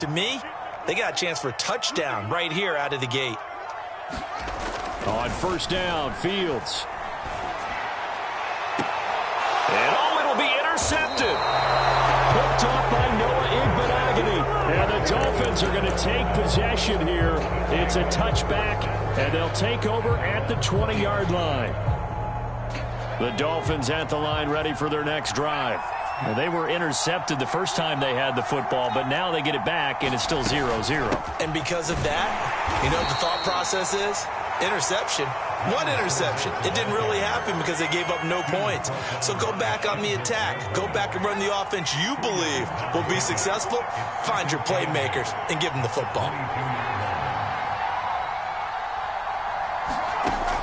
To me, they got a chance for a touchdown right here out of the gate. On first down, Fields. And it'll be intercepted. Picked off by Noah Igbenogany. And the Dolphins are going to take possession here. It's a touchback, and they'll take over at the 20-yard line. The Dolphins at the line ready for their next drive. Well, they were intercepted the first time they had the football, but now they get it back, and it's still 0-0. And because of that, you know what the thought process is? Interception. One interception. It didn't really happen because they gave up no points. So go back on the attack. Go back and run the offense you believe will be successful. Find your playmakers and give them the football.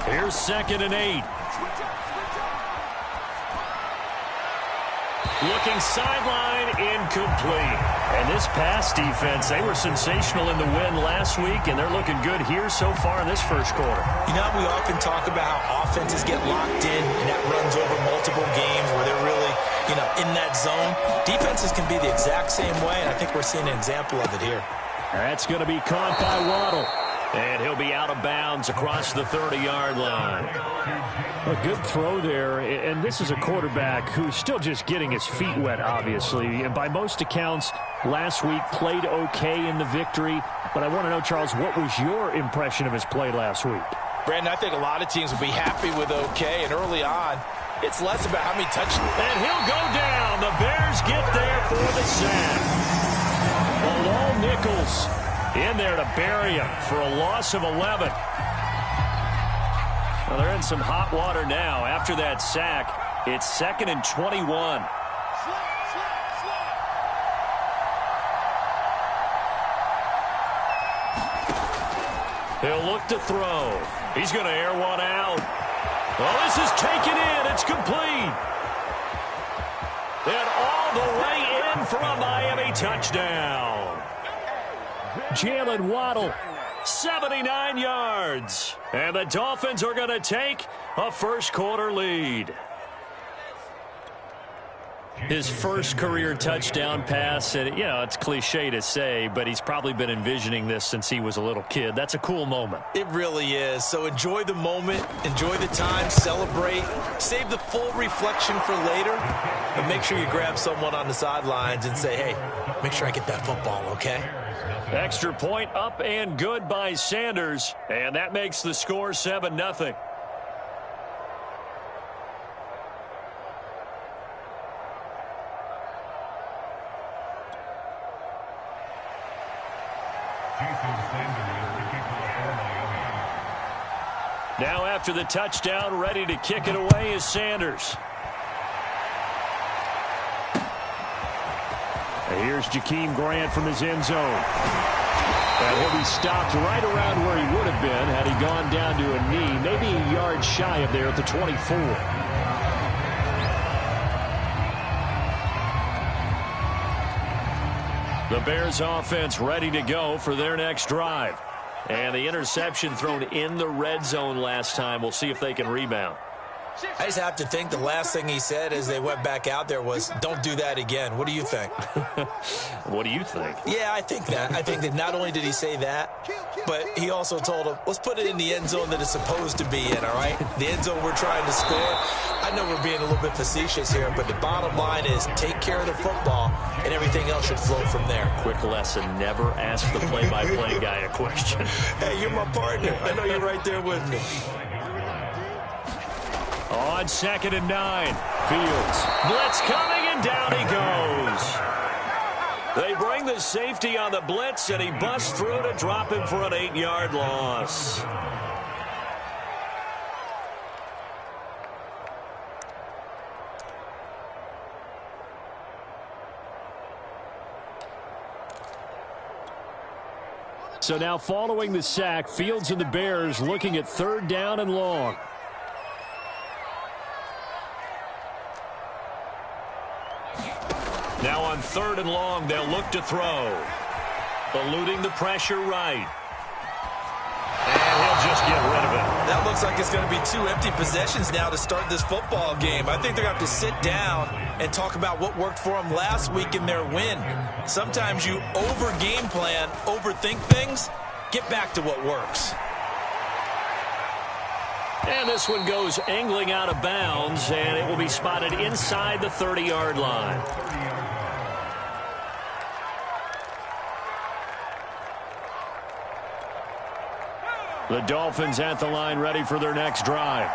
Here's 2nd and 8. Looking sideline, incomplete. And this pass defense, they were sensational in the win last week, and they're looking good here so far in this first quarter. You know, we often talk about how offenses get locked in, and that runs over multiple games where they're really, in that zone. Defenses can be the exact same way, and I think we're seeing an example of it here. That's going to be caught by Waddle. And he'll be out of bounds across the 30-yard line. A good throw there, and this is a quarterback who's still just getting his feet wet, obviously. And by most accounts, last week played okay in the victory. But I want to know, Charles, what was your impression of his play last week? Brandon, I think a lot of teams will be happy with okay, and early on, it's less about how many touchdowns. And he'll go down. The Bears get there for the sack. Bilal Nichols in there to bury him for a loss of 11. Well, they're in some hot water now. After that sack, it's 2nd and 21. He'll look to throw. He's going to air one out. Well, this is taken in. It's complete. And all the way in for a Miami touchdown. Jalen Waddle, 79 yards. And the Dolphins are going to take a first-quarter lead. His first career touchdown pass, and, it's cliche to say, but he's probably been envisioning this since he was a little kid. That's a cool moment. It really is. So enjoy the moment, enjoy the time, celebrate, save the full reflection for later, but make sure you grab someone on the sidelines and say, hey, make sure I get that football, okay? Extra point up and good by Sanders, and that makes the score 7-0. Now after the touchdown, ready to kick it away is Sanders. And here's Jakeem Grant from his end zone. And he'll be stopped right around where he would have been had he gone down to a knee, maybe a yard shy of there at the 24. The Bears offense ready to go for their next drive. And the interception thrown in the red zone last time. We'll see if they can rebound. I just have to think the last thing he said as they went back out there was, don't do that again. What do you think? What do you think? Yeah, I think that. I think that not only did he say that, but he also told him, let's put it in the end zone that it's supposed to be in, all right? The end zone we're trying to score. I know we're being a little bit facetious here, but the bottom line is take care of the football, and everything else should flow from there. Quick lesson, never ask the play-by-play guy a question. Hey, you're my partner. I know you're right there with me. On 2nd and 9, Fields. Blitz coming, and down he goes. They bring the safety on the blitz, and he busts through to drop him for an 8-yard loss. So now following the sack, Fields and the Bears looking at 3rd down and long. Now on 3rd and long, they'll look to throw. Eluding the pressure right. And he'll just get rid of it. That looks like it's going to be 2 empty possessions now to start this football game. I think they're going to have to sit down and talk about what worked for them last week in their win. Sometimes you over-game plan, overthink things. Get back to what works. And this one goes angling out of bounds, and it will be spotted inside the 30-yard line. The Dolphins at the line ready for their next drive.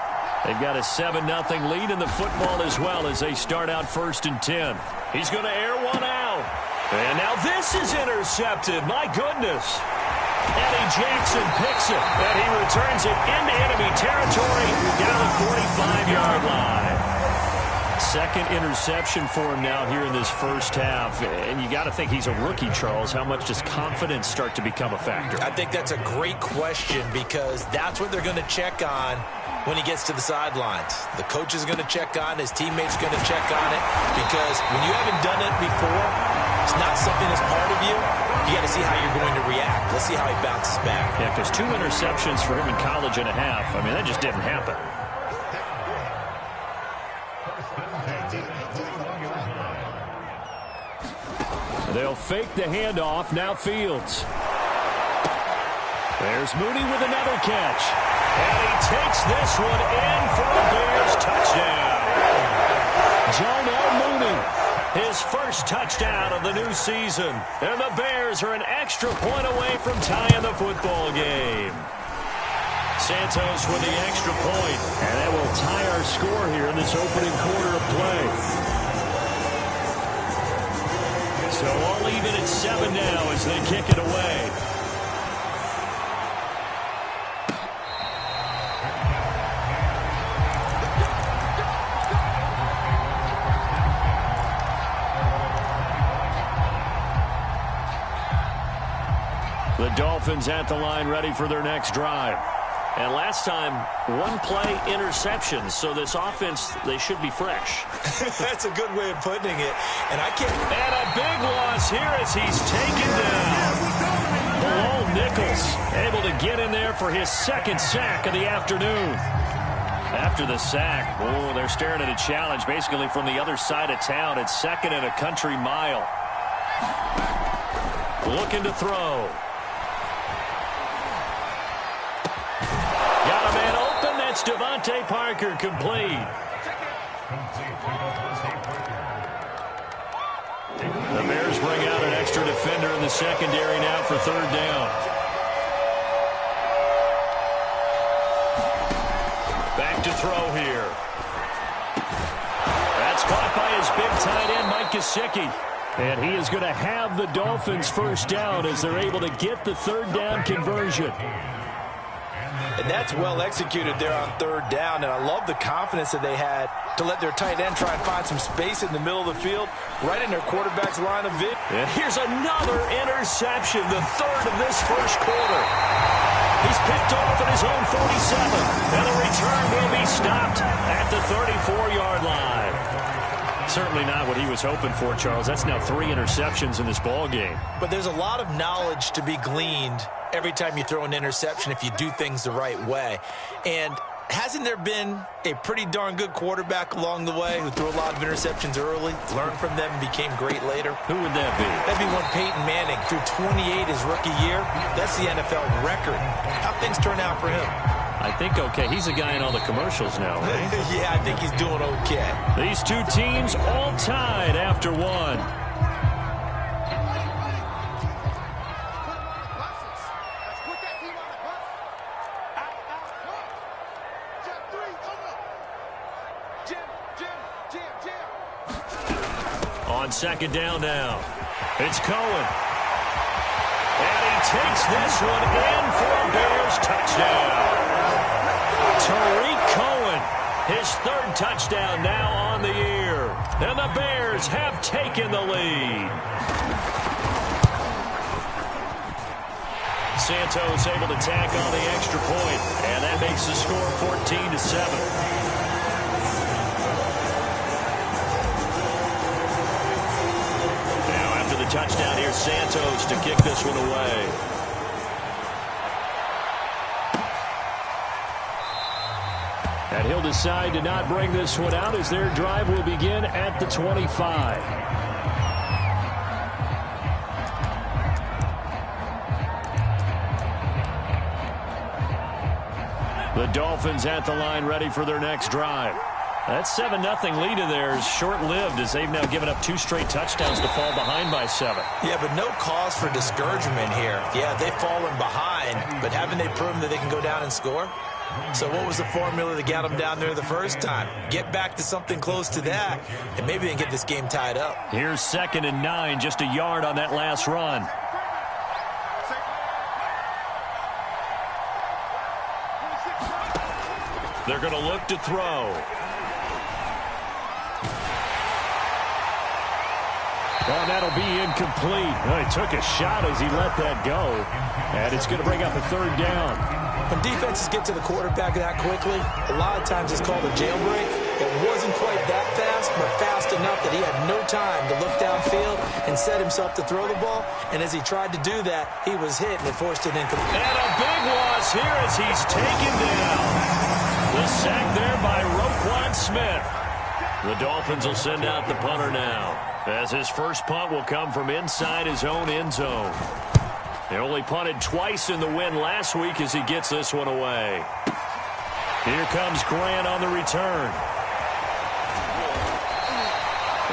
They've got a 7-0 lead in the football as well as they start out 1st and 10. He's going to air one out. And now this is intercepted. My goodness. Eddie Jackson picks it, and he returns it into enemy territory down the 45-yard line. Second interception for him now here in this first half. And you got to think he's a rookie, Charles. How much does confidence start to become a factor? I think that's a great question because that's what they're going to check on when he gets to the sidelines. The coach is going to check on, his teammates are going to check on it, because when you haven't done it before, it's not something that's part of you. You got to see how you're going to react. Let's see how he bounces back. Yeah, because 2 interceptions for him in college and a half. I mean, that just didn't happen. They'll fake the handoff. Now Fields. There's Mooney with another catch. And he takes this one in for a Bears touchdown. Jonah Mooney, his first touchdown of the new season. And the Bears are an extra point away from tying the football game. Santos with the extra point. And that will tie our score here in this opening quarter of play. So all even at 7 now as they kick it away. The Dolphins at the line ready for their next drive. And last time, 1-play interception. So this offense, they should be fresh. That's a good way of putting it. And I can't. And a big loss here as he's taken down. Bilal Nichols able to get in there for his second sack of the afternoon. After the sack, oh, they're staring at a challenge basically from the other side of town. It's 2nd and a country mile. Looking to throw. It's Devontae Parker complete. The Bears bring out an extra defender in the secondary now for 3rd down. Back to throw here. That's caught by his big tight end, Mike Gesicki. And he is going to have the Dolphins first down as they're able to get the 3rd down conversion. And that's well executed there on 3rd down. And I love the confidence that they had to let their tight end try and find some space in the middle of the field, right in their quarterback's line of vision. And here's another interception, the 3rd of this first quarter. He's picked off at his own 47. And the return will be stopped at the 34-yard line. Certainly not what he was hoping for, Charles. That's now 3 interceptions in this ball game. But there's a lot of knowledge to be gleaned every time you throw an interception if you do things the right way. And hasn't there been a pretty darn good quarterback along the way who threw a lot of interceptions early, learned from them, and became great later? Who would that be? That'd be one Peyton Manning threw 28 his rookie year. That's the NFL record. How things turn out for him? I think okay. He's a guy in all the commercials now, right? Yeah, I think he's doing okay. These two teams all tied after 1. On 2nd down now. It's Cohen. And he takes this one in for a Bears touchdown. Tariq Cohen, his 3rd touchdown now on the year. And the Bears have taken the lead. Santos able to tack on the extra point, and that makes the score 14-7. The touchdown here, Santos to kick this one away. And he'll decide to not bring this one out as their drive will begin at the 25. The Dolphins at the line ready for their next drive. That 7-0 lead of theirs short-lived as they've now given up 2 straight touchdowns to fall behind by 7. Yeah, but no cause for discouragement here. Yeah, they've fallen behind, but haven't they proven that they can go down and score? So what was the formula that got them down there the first time? Get back to something close to that, and maybe they can get this game tied up. Here's 2nd and 9, just a yard on that last run. They're going to look to throw. Oh, that'll be incomplete. Oh, he took a shot as he let that go. And it's going to bring up a 3rd down. When defenses get to the quarterback that quickly, a lot of times it's called a jailbreak. It wasn't quite that fast, but fast enough that he had no time to look downfield and set himself to throw the ball. And as he tried to do that, he was hit and it forced it incomplete. And a big loss here as he's taken down. The sack there by Roquan Smith. The Dolphins will send out the punter now, as his first punt will come from inside his own end zone. They only punted twice in the win last week as he gets this one away. Here comes Grant on the return.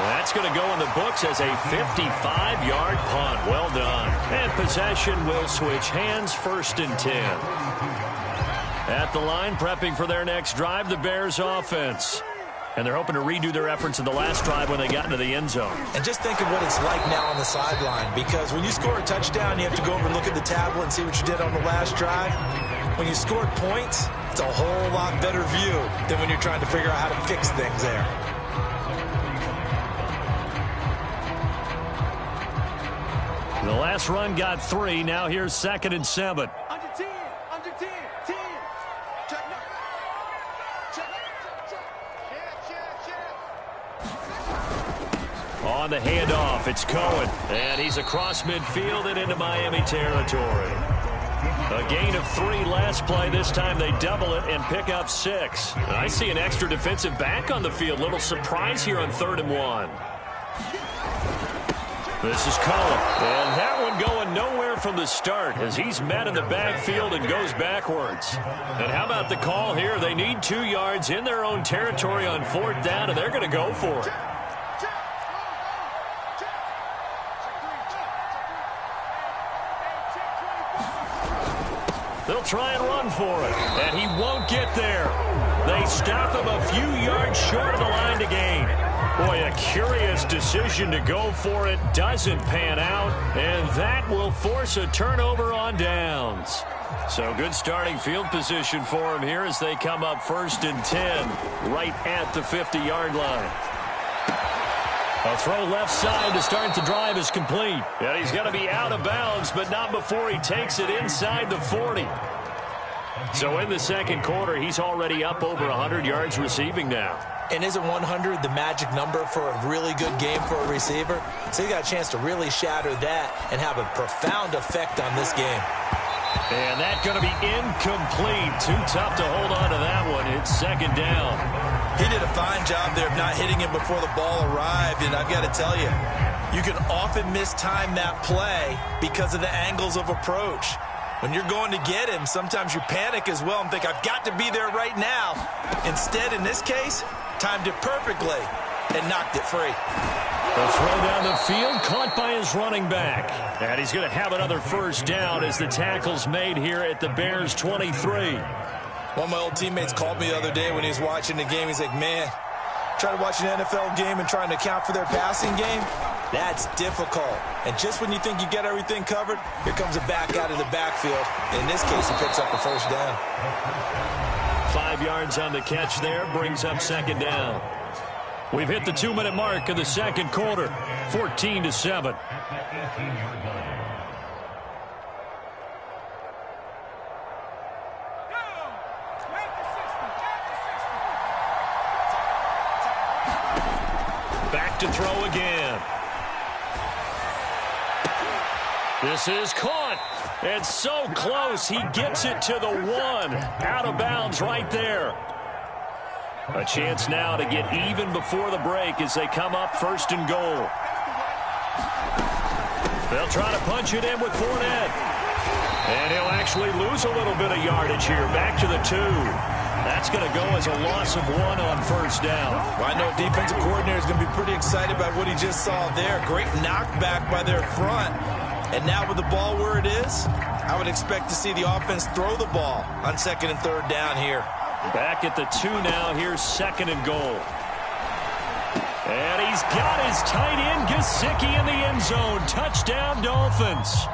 That's going to go in the books as a 55-yard punt. Well done. And possession will switch hands, 1st and 10. At the line, prepping for their next drive, the Bears offense. And they're hoping to redo their efforts in the last drive when they got into the end zone. And just think of what it's like now on the sideline, because when you score a touchdown, you have to go over and look at the tablet and see what you did on the last drive. When you scored points, it's a whole lot better view than when you're trying to figure out how to fix things there. The last run got 3. Now here's 2nd and 7. Under 10. Under 10. 10. Check. On the handoff, it's Cohen. And he's across midfield and into Miami territory. A gain of 3 last play. This time they double it and pick up 6. And I see an extra defensive back on the field. Little surprise here on 3rd and 1. This is Cohen. And that one going nowhere from the start as he's met in the backfield and goes backwards. And how about the call here? They need 2 yards in their own territory on 4th down, and they're going to go for it. They'll try and run for it, and he won't get there. They stop him a few yards short of the line to gain. Boy, a curious decision to go for it. Doesn't pan out, and that will force a turnover on downs. So good starting field position for him here as they come up 1st and 10, right at the 50-yard line. A throw left side to start the drive is complete. And he's going to be out of bounds, but not before he takes it inside the 40. So in the 2nd quarter, he's already up over 100 yards receiving now. And isn't 100 the magic number for a really good game for a receiver? So he got a chance to really shatter that and have a profound effect on this game. And that's going to be incomplete. Too tough to hold on to that one. It's 2nd down. He did a fine job there of not hitting him before the ball arrived, and I've got to tell you, you can often mistime that play because of the angles of approach. When you're going to get him, sometimes you panic as well and think, I've got to be there right now. Instead, in this case, timed it perfectly and knocked it free. The throw down the field, caught by his running back. And he's going to have another 1st down as the tackle's made here at the Bears' 23. One of my old teammates called me the other day when he was watching the game. He's like, man, trying to watch an NFL game and trying to account for their passing game, that's difficult. And just when you think you get everything covered, here comes a back out of the backfield. In this case, he picks up the 1st down. 5 yards on the catch there, brings up 2nd down. We've hit the 2-minute mark of the 2nd quarter, 14-7. Back to throw again. This is caught. And so close, he gets it to the 1. Out of bounds right there. A chance now to get even before the break as they come up 1st and goal. They'll try to punch it in with Fournette. And he'll actually lose a little bit of yardage here. Back to the 2. That's going to go as a loss of 1 on first down. Well, I know defensive coordinator is going to be pretty excited about what he just saw there. Great knockback by their front. And now with the ball where it is, I would expect to see the offense throw the ball on 2nd and 3rd down here. Back at the 2 now. Here's 2nd and goal. And he's got his tight end, Gesicki, in the end zone. Touchdown, Dolphins.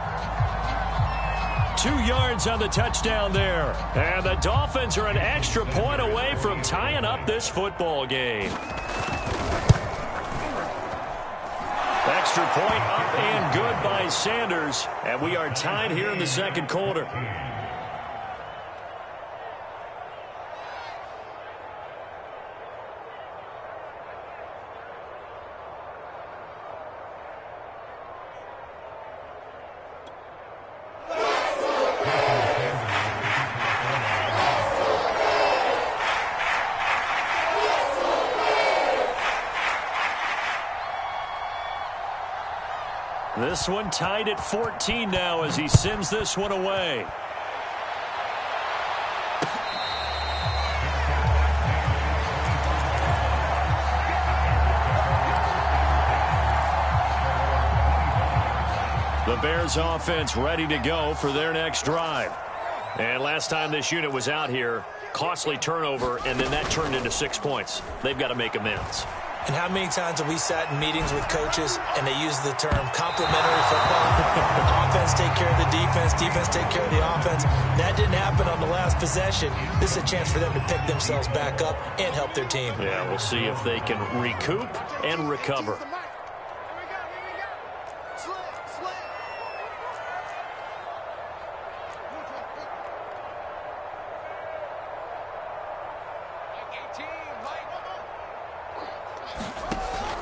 2 yards on the touchdown there. And the Dolphins are an extra point away from tying up this football game. Extra point up and good by Sanders. And we are tied here in the 2nd quarter. This one tied at 14 now as he sends this one away. The Bears offense ready to go for their next drive. And last time this unit was out here, costly turnover, and then that turned into 6 points. They've got to make amends. And how many times have we sat in meetings with coaches and they use the term complementary football? Offense take care of the defense, defense take care of the offense. That didn't happen on the last possession. This is a chance for them to pick themselves back up and help their team. Yeah, we'll see if they can recoup and recover.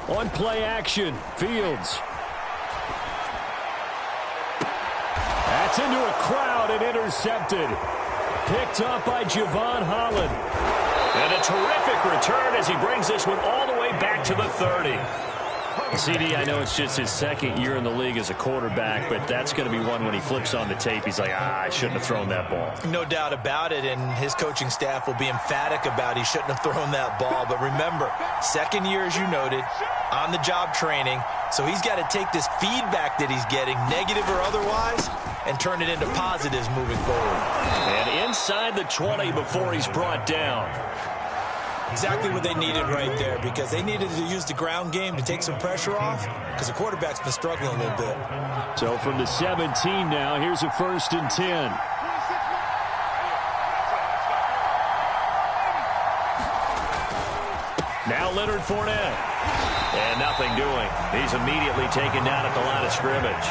On play action, Fields. That's into a crowd and intercepted. Picked up by Javon Holland. And a terrific return as he brings this one all the way back to the 30. CD, I know it's just his 2nd year in the league as a quarterback, but that's going to be one when he flips on the tape, he's like, I shouldn't have thrown that ball. No doubt about it, and his coaching staff will be emphatic about he shouldn't have thrown that ball. But remember, 2nd year, as you noted, on-the-job training, so he's got to take this feedback that he's getting, negative or otherwise, and turn it into positives moving forward. And inside the 20 before he's brought down. Exactly what they needed right there, because they needed to use the ground game to take some pressure off, because the quarterback's been struggling a little bit. So from the 17 now, here's a 1st and 10. Now Leonard Fournette. And nothing doing. He's immediately taken down at the line of scrimmage.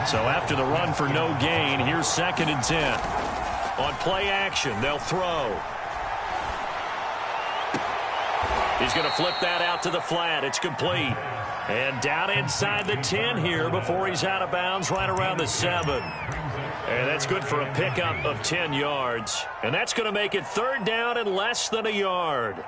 So after the run for no gain, here's 2nd and 10. On play action, they'll throw. He's going to flip that out to the flat. It's complete. And down inside the 10 here before he's out of bounds right around the 7. And that's good for a pickup of 10 yards. And that's going to make it 3rd down and less than a yard.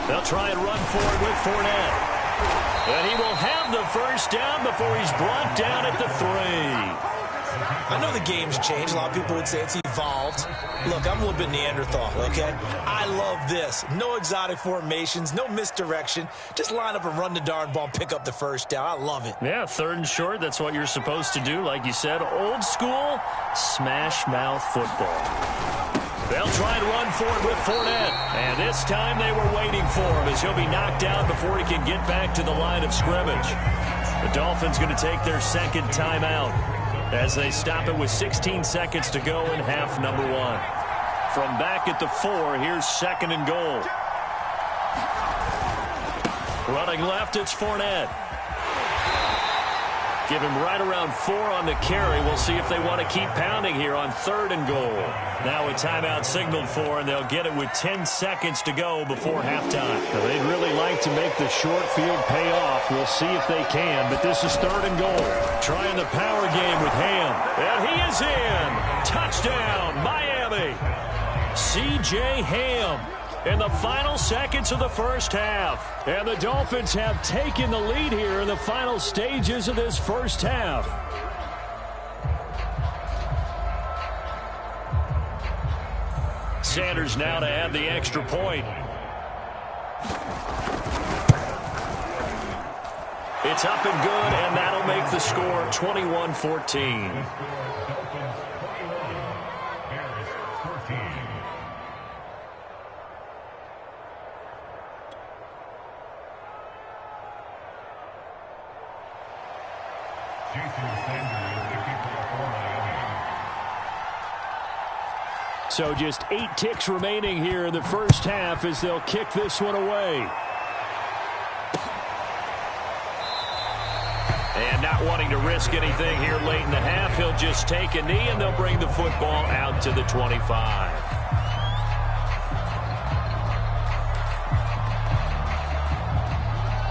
They'll try and run for it with Fournette. And he will have the 1st down before he's brought down at the 3. I know the game's changed. A lot of people would say it's evolved. Look, I'm a little bit Neanderthal, okay? I love this. No exotic formations, no misdirection. Just line up and run the darn ball and pick up the 1st down. I love it. Yeah, 3rd and short, that's what you're supposed to do. Like you said, old school, smash mouth football. They'll try and run for it with Fournette. And this time they were waiting for him as he'll be knocked down before he can get back to the line of scrimmage. The Dolphins going to take their 2nd timeout as they stop it with 16 seconds to go in half number 1. From back at the 4, here's 2nd and goal. Running left, it's Fournette. Give him right around 4 on the carry. We'll see if they want to keep pounding here on 3rd and goal. Now a timeout signaled for, and they'll get it with 10 seconds to go before halftime. Now, they'd really like to make the short field pay off. We'll see if they can, but this is 3rd and goal. Trying the power game with Ham. And he is is in. Touchdown, Miami. C.J. Ham in the final seconds of the first half. And the Dolphins have taken the lead here in the final stages of this first half. Sanders now to add the extra point. It's up and good, and that'll make the score 21-14. So just 8 ticks remaining here in the first half as they'll kick this one away. And not wanting to risk anything here late in the half, he'll just take a knee and they'll bring the football out to the 25.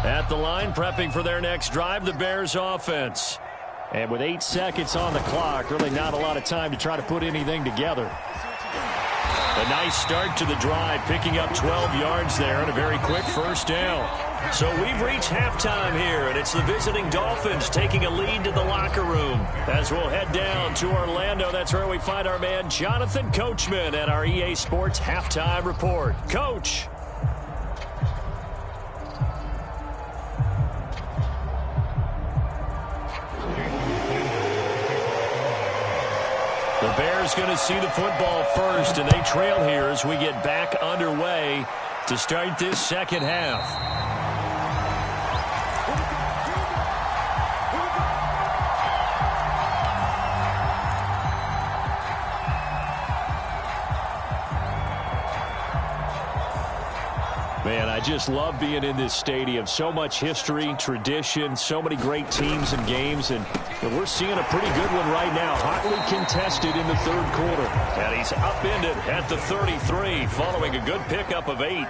At the line, prepping for their next drive, the Bears offense. And with 8 seconds on the clock, really not a lot of time to try to put anything together. A nice start to the drive, picking up 12 yards there and a very quick first down. So we've reached halftime here, and it's the visiting Dolphins taking a lead to the locker room. As we'll head down to Orlando, that's where we find our man Jonathan Coachman at our EA Sports Halftime Report. Coach. The Bears going to see the football first, and they trail here as we get back underway to start this second half. Man, I just love being in this stadium. So much history, tradition, so many great teams and games, and we're seeing a pretty good one right now. Hotly contested in the third quarter. And he's upended at the 33 following a good pickup of 8.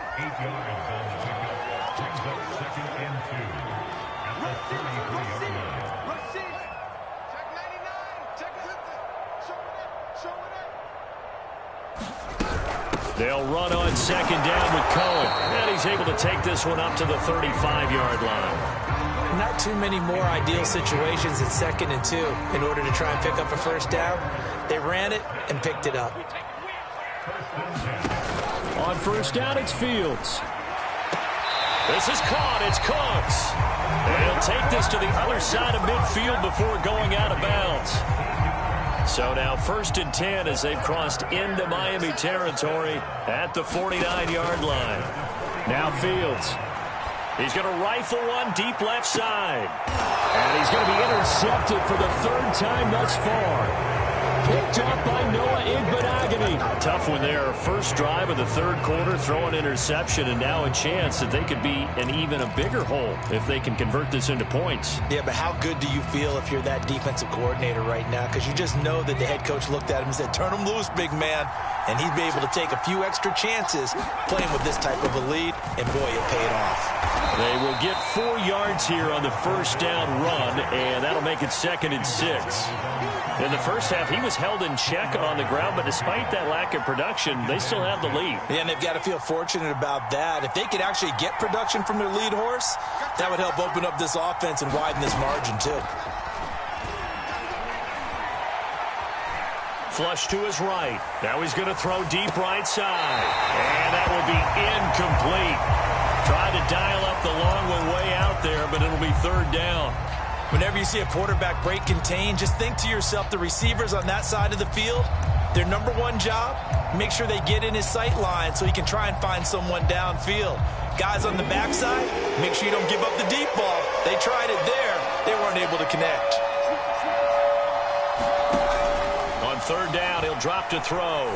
They'll run on second down with Cohen. And he's able to take this one up to the 35-yard line. Not too many more ideal situations at 2nd and 2 in order to try and pick up a first down. They ran it and picked it up. On first down, it's Fields. This is caught. It's Cooks. And he'll take this to the other side of midfield before going out of bounds. So now 1st and 10 as they've crossed into Miami territory at the 49-yard line. Now Fields. He's going to rifle one deep left side. And he's going to be intercepted for the 3rd time thus far. Picked up by Noah Igbenogany. Tough one there. First drive of the 3rd quarter, throw an interception, and now a chance that they could be in even a bigger hole if they can convert this into points. Yeah, but how good do you feel if you're that defensive coordinator right now? Because you just know that the head coach looked at him and said, turn him loose, big man. And he'd be able to take a few extra chances playing with this type of a lead, and boy, it paid off. They will get 4 yards here on the first down run, and that'll make it 2nd and 6. In the first half, he was held in check on the ground, but despite that lack of production, they still have the lead. Yeah, and they've got to feel fortunate about that. If they could actually get production from their lead horse, that would help open up this offense and widen this margin, too. Flush to his right. Now he's going to throw deep right side. And that will be incomplete. Tried to dial up the long one way out there, but it'll be 3rd down. Whenever you see a quarterback break contain, just think to yourself, the receivers on that side of the field, their number one job, make sure they get in his sight line so he can try and find someone downfield. Guys on the backside, make sure you don't give up the deep ball. They tried it there. They weren't able to connect. On 3rd down, he'll drop to throw.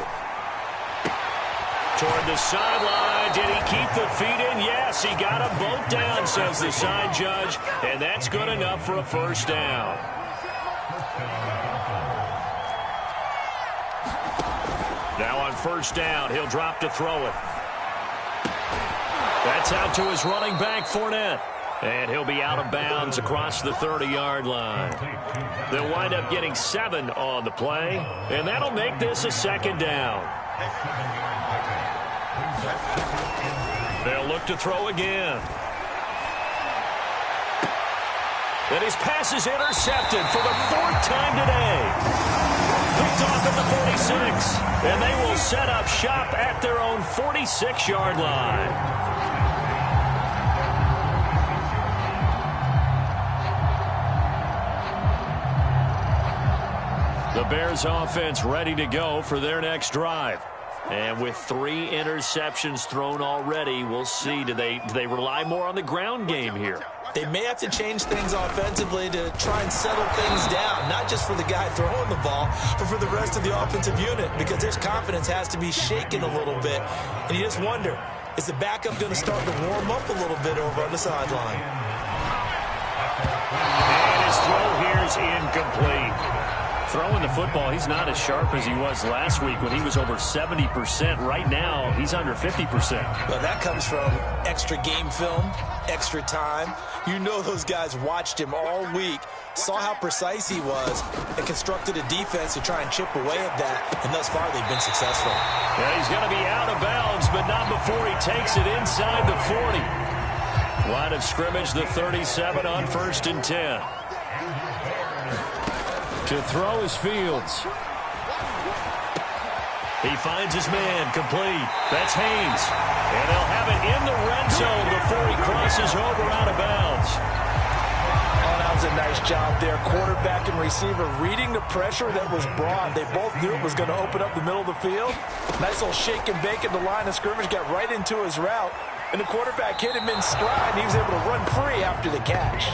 Toward the sideline. Did he keep the feet in? Yes, he got them both down, says the side judge. And that's good enough for a first down. Now on 1st down, he'll drop to throw it. That's out to his running back, Fournette. And he'll be out of bounds across the 30-yard line. They'll wind up getting 7 on the play, and that'll make this a second down. They'll look to throw again. And his pass is intercepted for the 4th time today. Picked off at the 46, and they will set up shop at their own 46-yard line. The Bears offense ready to go for their next drive. And with 3 interceptions thrown already, we'll see. Do they rely more on the ground game here? They may have to change things offensively to try and settle things down, not just for the guy throwing the ball, but for the rest of the offensive unit, because their confidence has to be shaken a little bit. And you just wonder, is the backup going to start to warm up a little bit over on the sideline? And his throw here is incomplete. Throwing the football, he's not as sharp as he was last week when he was over 70%. Right now, he's under 50%. Well, that comes from extra game film, extra time. You know those guys watched him all week, saw how precise he was, and constructed a defense to try and chip away at that, and thus far they've been successful. Yeah, he's going to be out of bounds, but not before he takes it inside the 40. Line of scrimmage, the 37 on 1st and 10. To throw is Fields. He finds his man, complete. That's Haynes. And they'll have it in the red zone before he crosses over out of bounds. Oh, that was a nice job there. Quarterback and receiver reading the pressure that was brought. They both knew it was going to open up the middle of the field. Nice little shake and bake at the line of scrimmage, got right into his route. And the quarterback hit him in stride, and he was able to run free after the catch.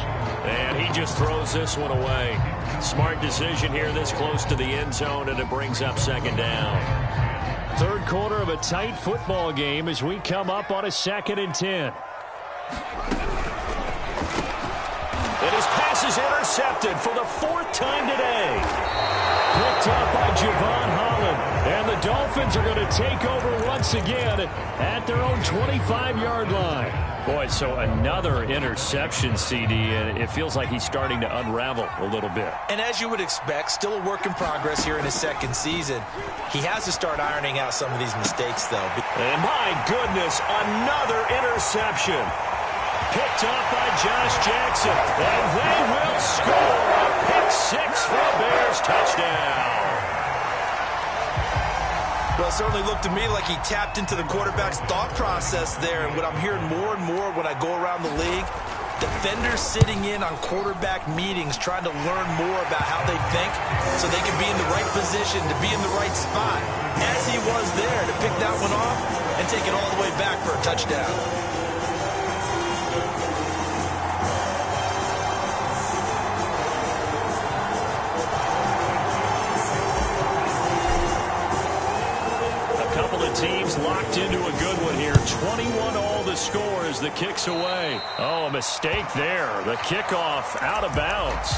And he just throws this one away. Smart decision here this close to the end zone, and it brings up 2nd down. 3rd quarter of a tight football game as we come up on a 2nd and 10. And his pass is intercepted for the 4th time today. Picked up by Javon Holland. And the Dolphins are going to take over once again at their own 25-yard line. Boy, so another interception, CD, and it feels like he's starting to unravel a little bit. And as you would expect, still a work in progress here in his 2nd season. He has to start ironing out some of these mistakes, though. And my goodness, another interception. Picked up by Josh Jackson. And they will score a pick-6 for a Bears touchdown. Well, it certainly looked to me like he tapped into the quarterback's thought process there. And what I'm hearing more and more when I go around the league, defenders sitting in on quarterback meetings trying to learn more about how they think so they can be in the right position, to be in the right spot, as he was there, to pick that one off and take it all the way back for a touchdown. Teams locked into a good one here. 21 all the score as the kick's away. Oh, a mistake there. The kickoff out of bounds.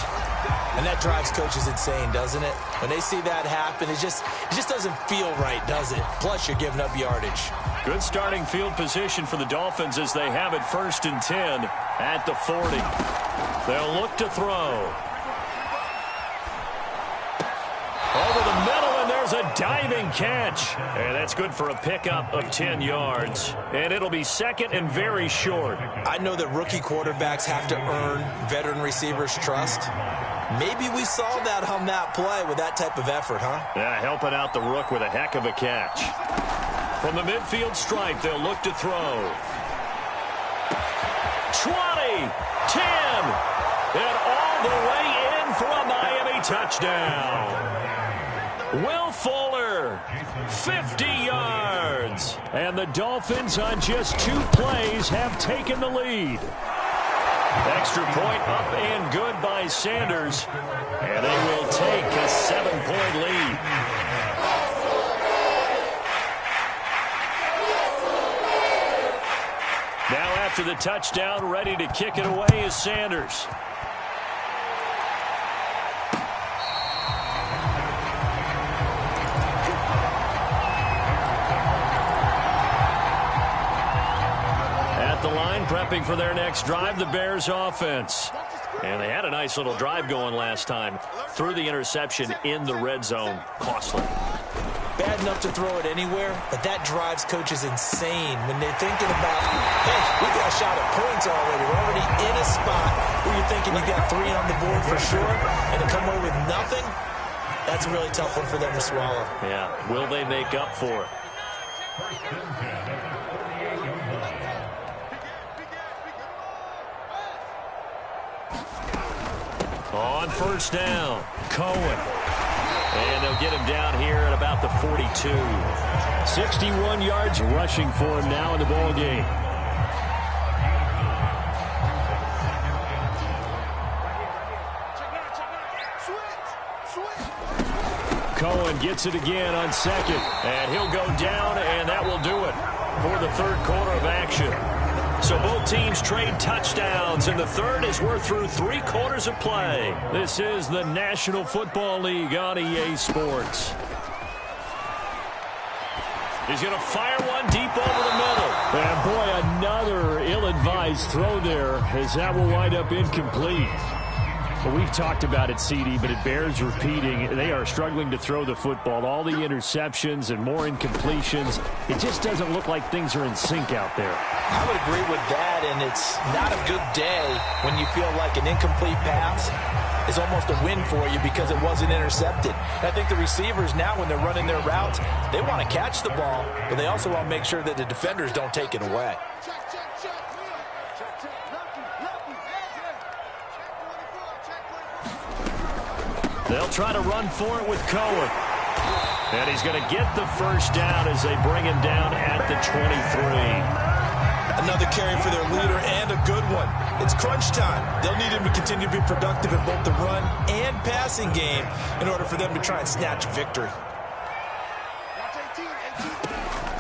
And that drives coaches insane, doesn't it? When they see that happen, it just doesn't feel right, does it? Plus, you're giving up yardage. Good starting field position for the Dolphins as they have it 1st and 10 at the 40. They'll look to throw. Over the middle, and there's a diving catch. And that's good for a pickup of 10 yards. And it'll be 2nd and very short. I know that rookie quarterbacks have to earn veteran receivers' trust. Maybe we saw that on that play with that type of effort, huh? Yeah, helping out the rook with a heck of a catch. From the midfield stripe, they'll look to throw. 20, 10, and all the way in for a Miami touchdown. Will Fuller, 50 yards. And the Dolphins on just 2 plays have taken the lead. Extra point up and good by Sanders. And they will take a 7-point lead. Now after the touchdown, ready to kick it away is Sanders. prepping for their next drive, the Bears offense. And they had a nice little drive going last time. Threw the interception in the red zone. Costly. Bad enough to throw it anywhere, but that drives coaches insane when they're thinking about, hey, we got a shot at points already. We're already in a spot where you're thinking you got 3 on the board for sure, and to come away with nothing, that's a really tough one for them to swallow. Yeah, will they make up for it? On first down, Cohen. And they'll get him down here at about the 42. 61 yards rushing for him now in the ball game. Cohen gets it again on second. And he'll go down, and that will do it for the third quarter of action. So both teams trade touchdowns, and the third as we're through 3 quarters of play. This is the National Football League on EA Sports. He's going to fire one deep over the middle. And boy, another ill-advised throw there, as that will wind up incomplete. Well, we've talked about it, CD, but it bears repeating. They are struggling to throw the football. All the interceptions and more incompletions. It just doesn't look like things are in sync out there. I would agree with that, and it's not a good day when you feel like an incomplete pass is almost a win for you because it wasn't intercepted. And I think the receivers now, when they're running their routes, they want to catch the ball, but they also want to make sure that the defenders don't take it away. They'll try to run for it with Cohen. And he's going to get the first down as they bring him down at the 23. Another carry for their leader and a good one. It's crunch time. They'll need him to continue to be productive in both the run and passing game in order for them to try and snatch victory.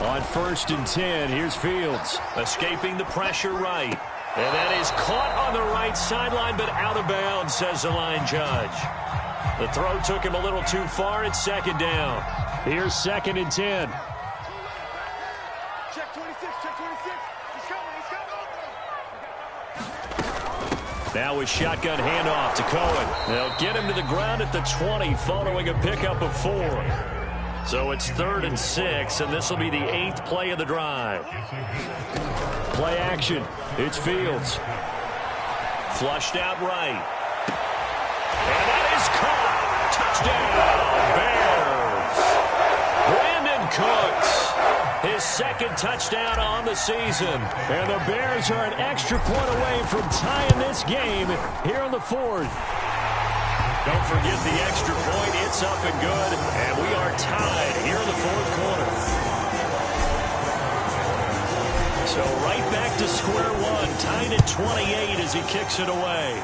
On first and 10, here's Fields. Escaping the pressure right. And that is caught on the right sideline, but out of bounds, says the line judge. The throw took him a little too far. It's second down. Here's second and 10. Check 26, check 26. He's coming, he's coming. Now with shotgun handoff to Cohen. They'll get him to the ground at the 20 following a pickup of 4. So it's 3rd and 6, and this will be the 8th play of the drive. Play action. It's Fields. Flushed out right. And that is caught. Touchdown, Bears. Brandon Cooks, his 2nd touchdown on the season. And the Bears are an extra point away from tying this game here in the 4th. Don't forget the extra point. It's up and good. And we are tied here in the 4th quarter. So right back to square one. Tied at 28 as he kicks it away.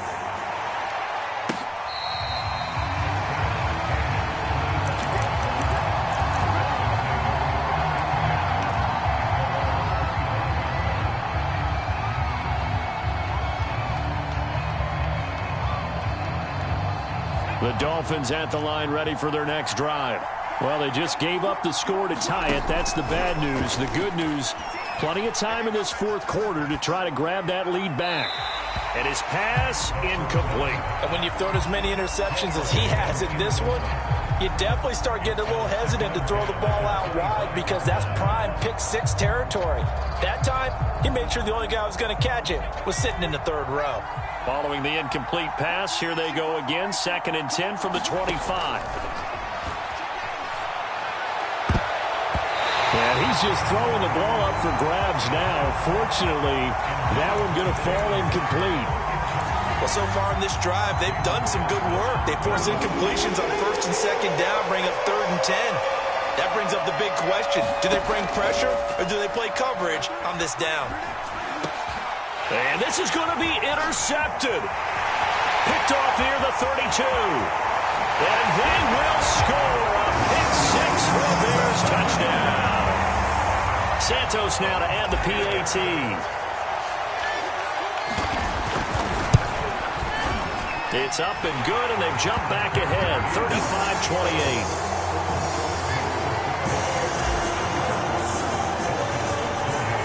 The Dolphins at the line ready for their next drive. Well, they just gave up the score to tie it. That's the bad news. The good news, plenty of time in this 4th quarter to try to grab that lead back. And his pass, incomplete. And when you've thrown as many interceptions as he has in this one, you definitely start getting a little hesitant to throw the ball out wide because that's prime pick 6 territory. That time, he made sure the only guy who was going to catch it was sitting in the 3rd row. Following the incomplete pass, here they go again. 2nd and 10 from the 25. And he's just throwing the ball up for grabs now. Fortunately, that one going to fall incomplete. Well, so far in this drive, they've done some good work. They force incompletions on 1st and 2nd down, bring up 3rd and 10. That brings up the big question. Do they bring pressure or do they play coverage on this down? And this is going to be intercepted. Picked off near the 32. And they will score a pick 6 for the Bears touchdown. Santos now to add the PAT. It's up and good, and they've jumped back ahead, 35-28.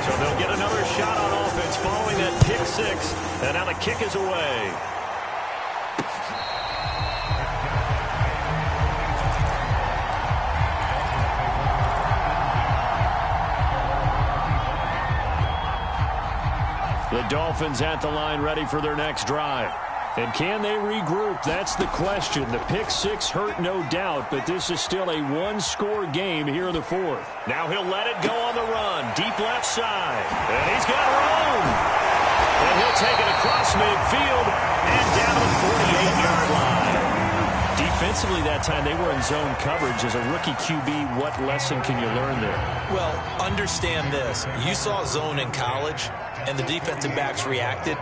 So they'll get another shot on offense following that pick six. And now the kick is away. The Dolphins at the line ready for their next drive. And can they regroup? That's the question. The pick six hurt, no doubt, but this is still a one-score game here in the fourth. Now he'll let it go on the run. Deep left side. And he's got room. And he'll take it across midfield and down to the 48-yard line. Defensively that time, they were in zone coverage. As a rookie QB, what lesson can you learn there? Well, understand this. You saw zone in college, and the defensive backs reacted,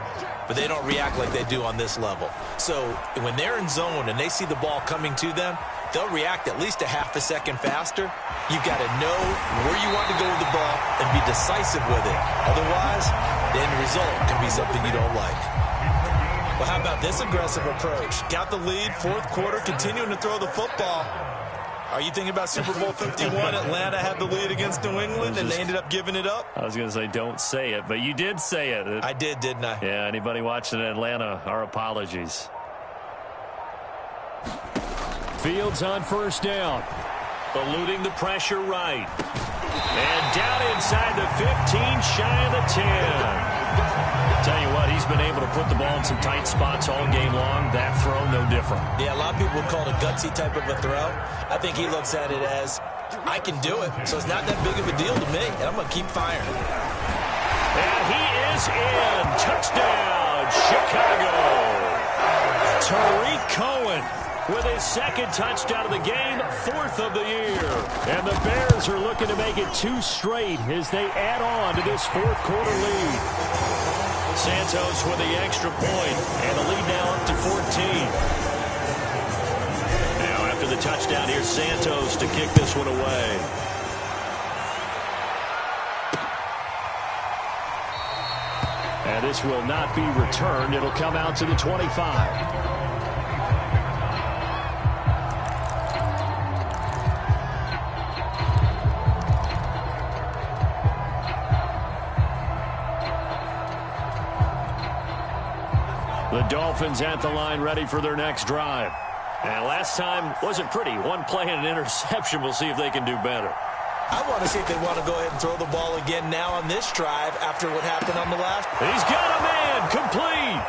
but they don't react like they do on this level. So when they're in zone and they see the ball coming to them, they'll react at least a half a second faster. You've got to know where you want to go with the ball and be decisive with it. Otherwise, the end result can be something you don't like. Well, how about this aggressive approach? Got the lead, fourth quarter, continuing to throw the football. Are you thinking about Super Bowl 51? Atlanta had the lead against New England, and they ended up giving it up? I was going to say don't say it, but you did say it. I did, didn't I? Yeah, anybody watching Atlanta, our apologies. Fields on first down. Eluding the pressure right. And down inside the 15, shy of the 10. Tell you what, he's been able to put the ball in some tight spots all game long. That throw, no different. Yeah, a lot of people would call it a gutsy type of a throw. I think he looks at it as, I can do it, so it's not that big of a deal to me, and I'm going to keep firing. And he is in. Touchdown, Chicago. Tariq Cohen with his second touchdown of the game, fourth of the year. And the Bears are looking to make it 2 straight as they add on to this fourth quarter lead. Santos with the extra point, and the lead now up to 14. Now after the touchdown, here's Santos to kick this one away. And this will not be returned. It'll come out to the 25. The Dolphins at the line ready for their next drive. And last time wasn't pretty. One play and an interception. We'll see if they can do better. I want to see if they want to go ahead and throw the ball again now on this drive after what happened on the last. He's got a man complete.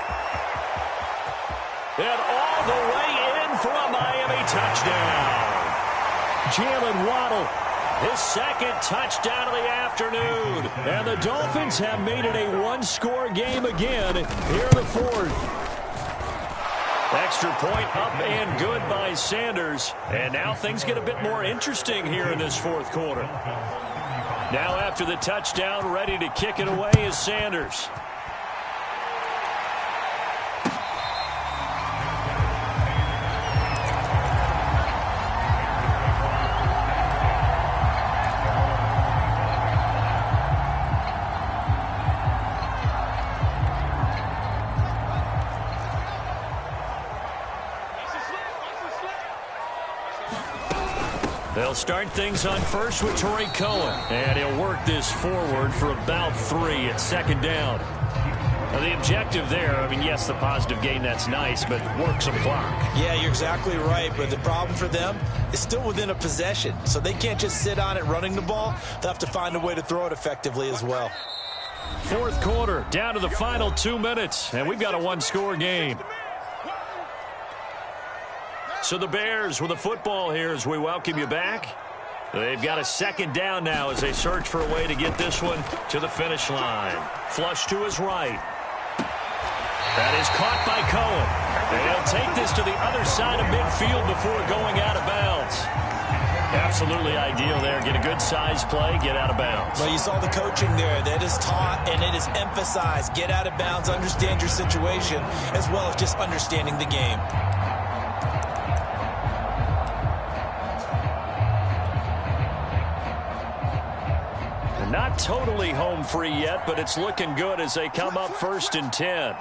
And all the way in for a Miami touchdown. Jalen Waddle, his second touchdown of the afternoon. And the Dolphins have made it a one-score game again here in the fourth. Extra point up and good by Sanders. And now things get a bit more interesting here in this fourth quarter. Now after the touchdown, ready to kick it away is Sanders. They'll start things on first with Tariq Cohen. And he'll work this forward for about 3 at second down. Now the objective there, I mean, yes, the positive gain, that's nice, but work some clock. Yeah, you're exactly right, but the problem for them is still within a possession. So they can't just sit on it running the ball. They'll have to find a way to throw it effectively as well. Fourth quarter, down to the final 2 minutes, and we've got a one-score game. So the Bears with the football here as we welcome you back. They've got a second down now as they search for a way to get this one to the finish line. Flush to his right. That is caught by Cohen. And he'll take this to the other side of midfield before going out of bounds. Absolutely ideal there. Get a good size play, get out of bounds. Well, you saw the coaching there. That is taught and it is emphasized. Get out of bounds, understand your situation, as well as just understanding the game. Not totally home free yet, but it's looking good as they come up 1st and 10.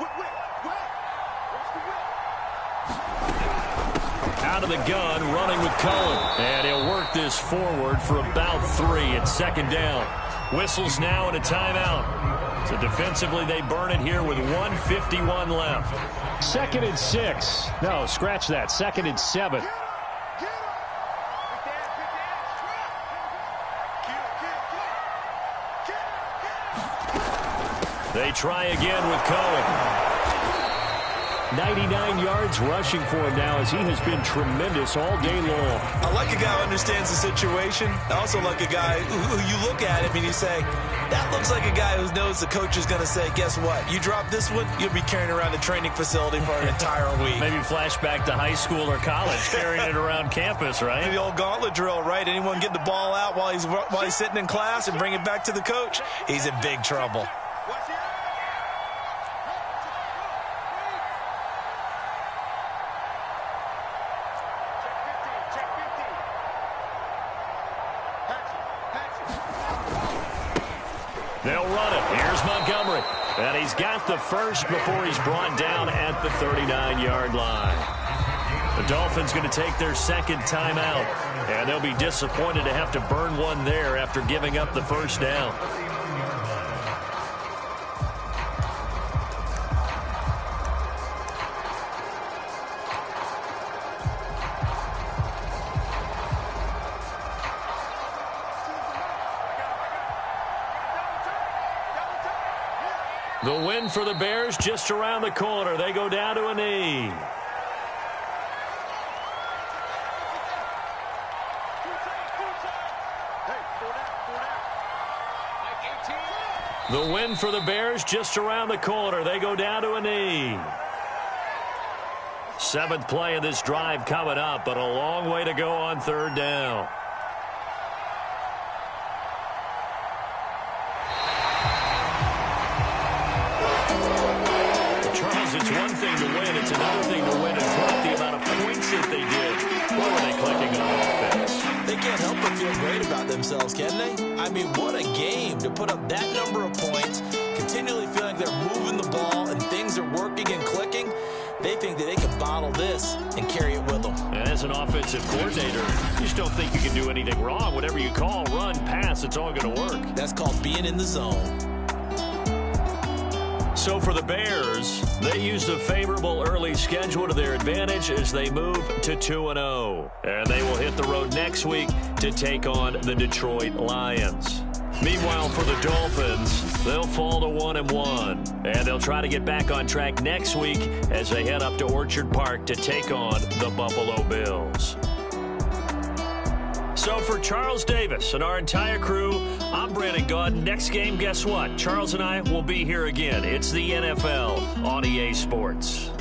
Out of the gun, running with Cohen. And he'll work this forward for about 3 at second down. Whistles now and a timeout. So defensively, they burn it here with 1:51 left. 2nd and 6. No, scratch that. 2nd and 7. They try again with Cohen. 99 yards rushing for him now as he has been tremendous all day long. I like a guy who understands the situation. I also like a guy who you look at him and you say, that looks like a guy who knows the coach is going to say, guess what? You drop this one, you'll be carrying around the training facility for an entire week. Maybe flashback to high school or college, carrying it around campus, right? The old gauntlet drill, right? Anyone get the ball out while he's sitting in class and bring it back to the coach? He's in big trouble. They'll run it. Here's Montgomery. And he's got the first before he's brought down at the 39-yard line. The Dolphins going to take their 2nd timeout. And they'll be disappointed to have to burn one there after giving up the first down. The win for the Bears just around the corner. They go down to a knee. The win for the Bears just around the corner. They go down to a knee. 7th play of this drive coming up, but a long way to go on 3rd down. It's one thing to win. It's another thing to win and put the amount of points that they did. What were they clicking on offense? They can't help but feel great about themselves, can they? I mean, what a game to put up that number of points, continually feeling like they're moving the ball and things are working and clicking. They think that they can bottle this and carry it with them. And as an offensive coordinator, you just don't think you can do anything wrong. Whatever you call, run, pass, it's all going to work. That's called being in the zone. So for the Bears, they used a favorable early schedule to their advantage as they move to 2-0. And they will hit the road next week to take on the Detroit Lions. Meanwhile, for the Dolphins, they'll fall to 1-1. And they'll try to get back on track next week as they head up to Orchard Park to take on the Buffalo Bills. So for Charles Davis and our entire crew, I'm Brandon Gaudin. Next game, guess what? Charles and I will be here again. It's the NFL on EA Sports.